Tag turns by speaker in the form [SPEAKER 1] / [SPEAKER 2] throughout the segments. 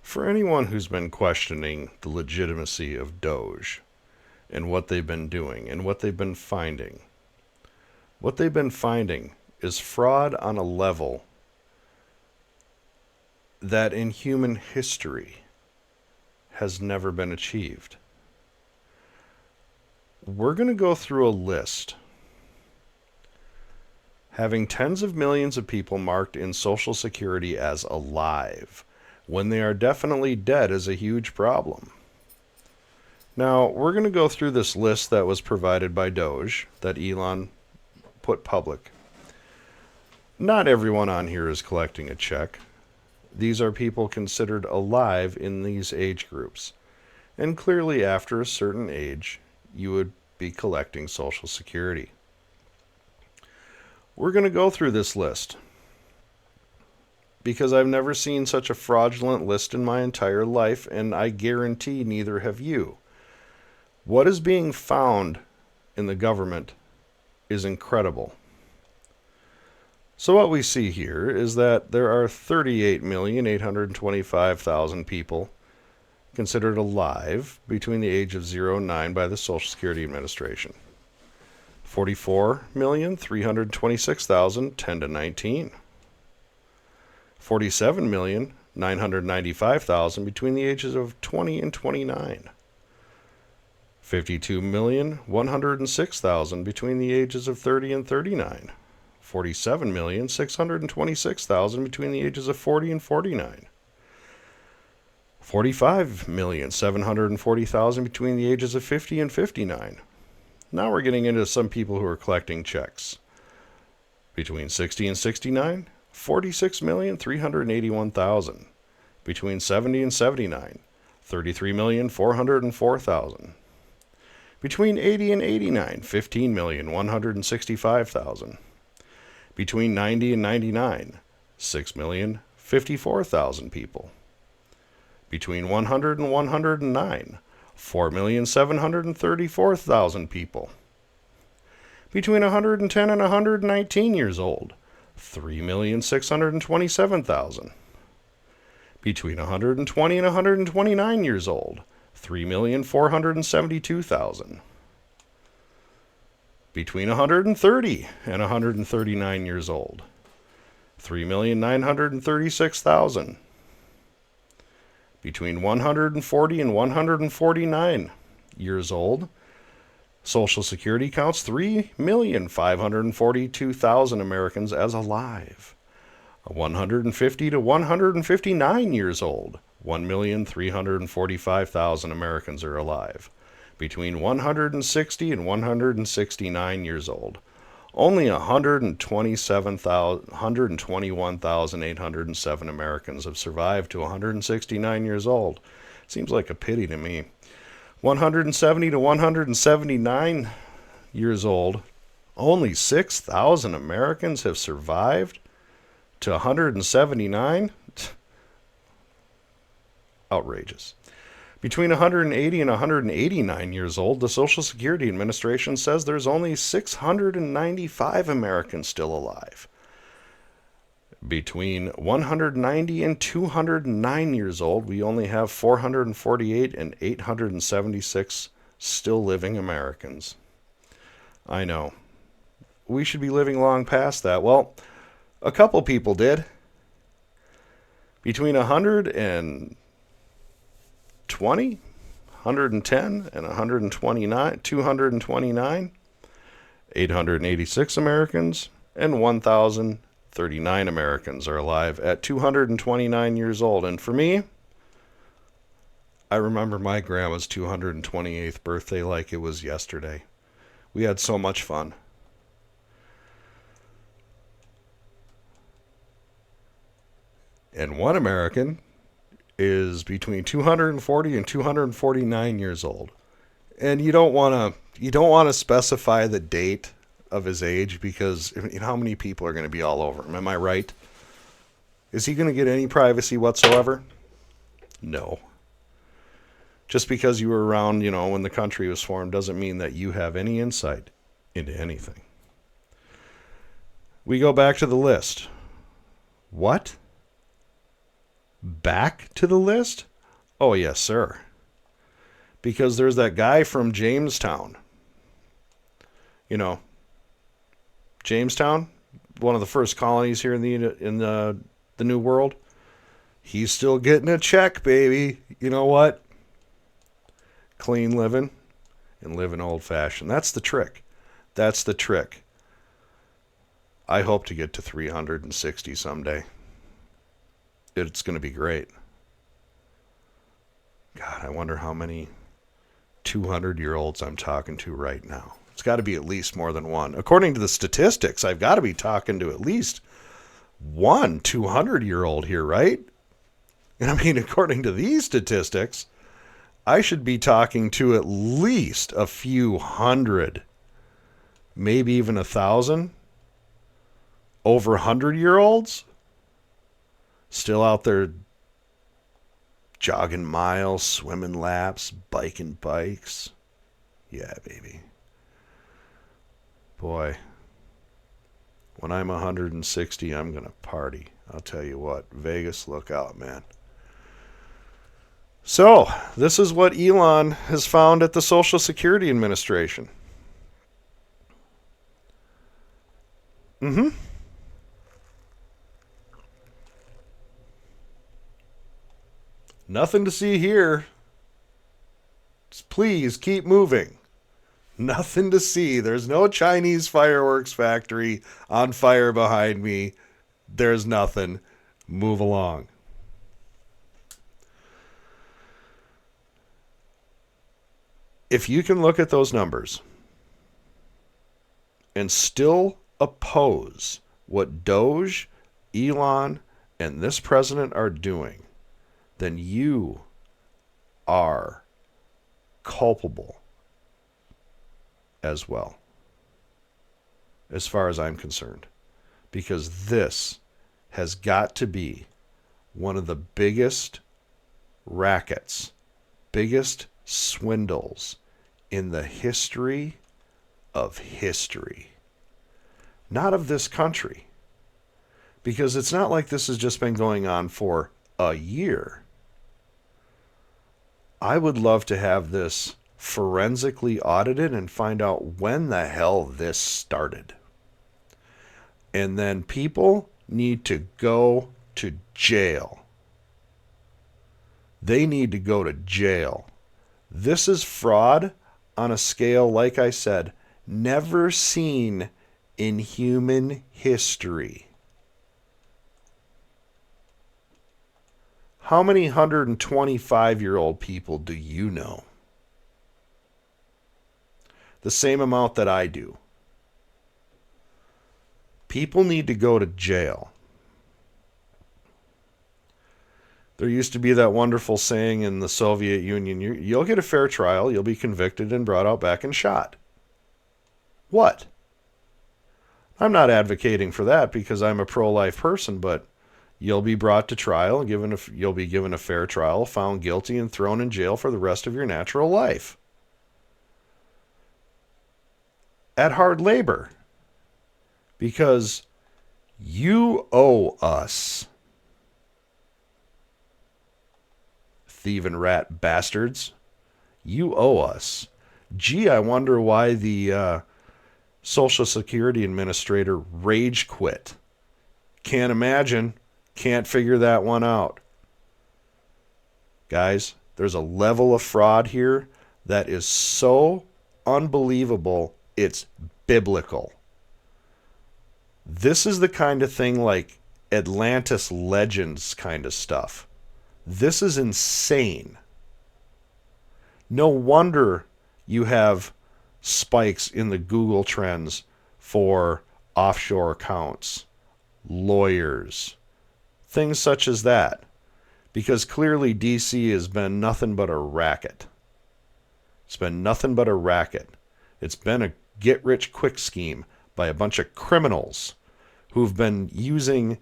[SPEAKER 1] For anyone who's been questioning the legitimacy of Doge and what they've been doing and what they've been finding is fraud on a level that in human history has never been achieved. We're going to go through a list having tens of millions of people marked in Social Security as alive when they are definitely dead is a huge problem. Now, we're going to go through this list that was provided by Doge that Elon put public. Not everyone on here is collecting a check. These are people considered alive in these age groups. And clearly after a certain age, you would be collecting Social Security. We're going to go through this list because I've never seen such a fraudulent list in my entire life, and I guarantee neither have you. What is being found in the government is incredible. So what we see here is that there are 38,825,000 people considered alive between the age of 0 and 9 by the Social Security Administration. 44,326,000 10 to 19. 47,995,000 between the ages of 20 and 29. 52,106,000 between the ages of 30 and 39. 47,626,000 between the ages of 40 and 49. 45,740,000 between the ages of 50 and 59. Now we're getting into some people who are collecting checks. Between 60 and 69, 46,381,000. Between 70 and 79, 33,404,000. Between 80 and 89, 15,165,000. Between 90 and 99, 6,054,000 people. Between 100 and 109, 4,734,000 people. Between 110 and 119 years old, 3,627,000. Between 120 and 129 years old, 3,472,000. Between 130 and 139 years old, 3,936,000. Between 140 and 149 years old, Social Security counts 3,542,000 Americans as alive. 150 to 159 years old, 1,345,000 Americans are alive. Between 160 and 169 years old, only 121,807 Americans have survived to 169 years old. Seems like a pity to me. 170 to 179 years old, only 6,000 Americans have survived to 179? Outrageous. Between 180 and 189 years old, the Social Security Administration says there's only 695 Americans still alive. Between 190 and 209 years old, we only have 448 and 876 still living Americans. I know. We should be living long past that. Well, a couple people did. Between 120, 110, and 129, 229, 886 Americans, and 1,039 Americans are alive at 229 years old. And for me, I remember my grandma's 228th birthday like it was yesterday. We had so much fun. And one American is between 240 and 249 years old. And you don't want to specify the date of his age because you know how many people are going to be all over him. Am I right? Is he going to get any privacy whatsoever? No. Just because you were around, when the country was formed doesn't mean that you have any insight into anything. We go back to the list. What? back to the list? Oh, yes, sir. Because there's that guy from Jamestown. You know, Jamestown, one of the first colonies here in the New World. He's still getting a check, baby. You know what? Clean living and living old-fashioned. That's the trick. That's the trick. I hope to get to 360 someday. It's going to be great. God, I wonder how many 200-year-olds I'm talking to right now. It's got to be at least more than one. According to the statistics, I've got to be talking to at least one 200-year-old here, right? And I mean, according to these statistics, I should be talking to at least a few hundred, maybe even 1,000 over 100-year-olds still out there jogging miles, swimming laps, biking bikes. Yeah, baby. Boy, when I'm 160, I'm going to party. I'll tell you what, Vegas, look out, man. So, this is what Elon has found at the Social Security Administration. Nothing to see here. Just please keep moving. Nothing to see. There's no Chinese fireworks factory on fire behind me. There's nothing. Move along. If you can look at those numbers and still oppose what Doge, Elon, and this president are doing, then you are culpable as well, as far as I'm concerned. Because this has got to be one of the biggest rackets, biggest swindles in the history of history. Not of this country. Because it's not like this has just been going on for a year. I would love to have this forensically audited and find out when the hell this started. And then people need to go to jail. They need to go to jail. This is fraud on a scale, like I said, never seen in human history. How many 125-year-old people do you know? The same amount that I do. People need to go to jail. There used to be that wonderful saying in the Soviet Union, you'll get a fair trial, you'll be convicted and brought out back and shot. What? I'm not advocating for that because I'm a pro-life person, but you'll be brought to trial, you'll be given a fair trial, found guilty, and thrown in jail for the rest of your natural life. At hard labor. Because you owe us. Thieving rat bastards. You owe us. Gee, I wonder why the Social Security Administrator rage quit. Can't imagine. Can't figure that one out. Guys, there's a level of fraud here that is so unbelievable, it's biblical. This is the kind of thing like Atlantis Legends kind of stuff. This is insane. No wonder you have spikes in the Google trends for offshore accounts, lawyers, things such as that. Because clearly DC has been nothing but a racket. It's been nothing but a racket. It's been a get-rich-quick scheme by a bunch of criminals who've been using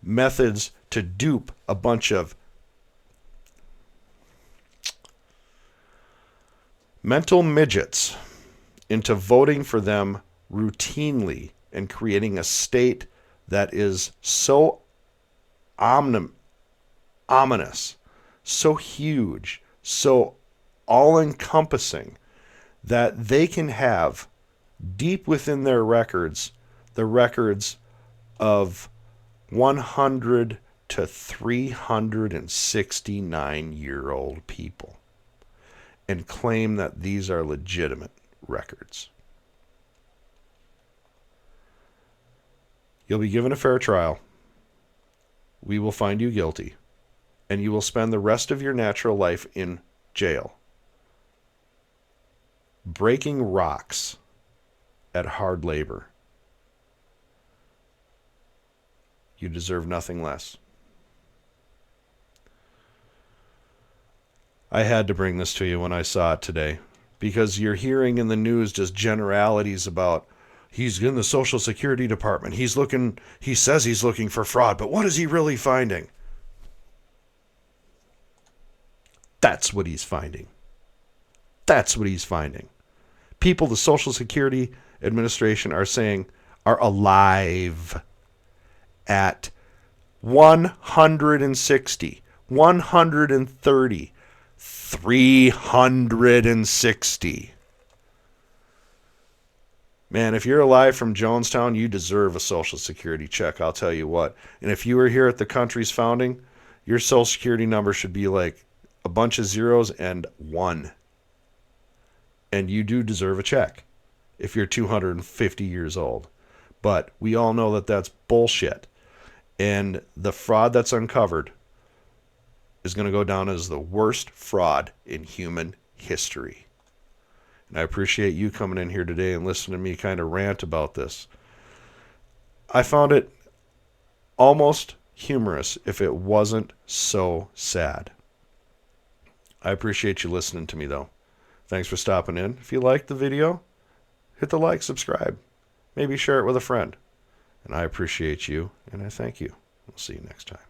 [SPEAKER 1] methods to dupe a bunch of mental midgets into voting for them routinely and creating a state that is so ominous, so huge, so all-encompassing that they can have deep within their records the records of 100 to 369-year-old people and claim that these are legitimate records. You'll be given a fair trial. We will find you guilty, and you will spend the rest of your natural life in jail, breaking rocks at hard labor. You deserve nothing less. I had to bring this to you when I saw it today, because you're hearing in the news just generalities about he's in the Social Security Department. He says he's looking for fraud, but what is he really finding? That's what he's finding. That's what he's finding. People the Social Security Administration are saying are alive at 160, 130, 360. Man, if you're alive from Jonestown, you deserve a Social Security check, I'll tell you what. And if you were here at the country's founding, your Social Security number should be like a bunch of zeros and one. And you do deserve a check if you're 250 years old. But we all know that that's bullshit. And the fraud that's uncovered is going to go down as the worst fraud in human history. And I appreciate you coming in here today and listening to me kind of rant about this. I found it almost humorous if it wasn't so sad. I appreciate you listening to me, though. Thanks for stopping in. If you liked the video, hit the like, subscribe. Maybe share it with a friend. And I appreciate you, and I thank you. We'll see you next time.